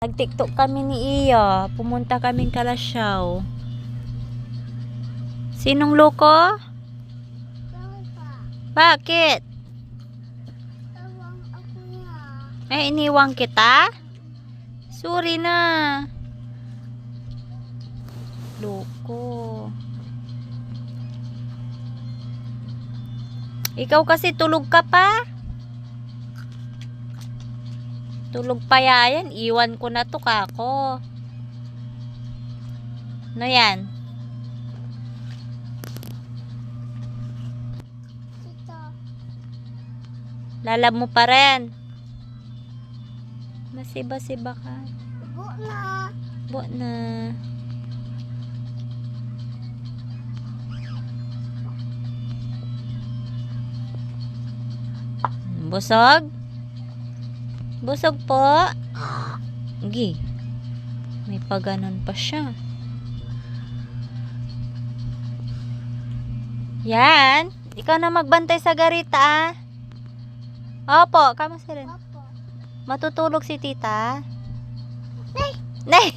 Nag-TikTok kami ni Iya. Pumunta kaming Kalasyaw. Sinong loko? Bakit? Iniwang kita? Sorry na. Loko. Ikaw kasi tulog ka pa? Tulog pa yan. Iwan ko na to kako. Ano yan? Lalab mo pa rin. Masiba-siba ka. Bu na. Bu na. Busog? Busog po? Gi. May paganon pa siya. Yan. Ikaw na magbantay sa garita ah. Opo, kamusta rin? Opo. Matutulog si tita? Nay! Nay!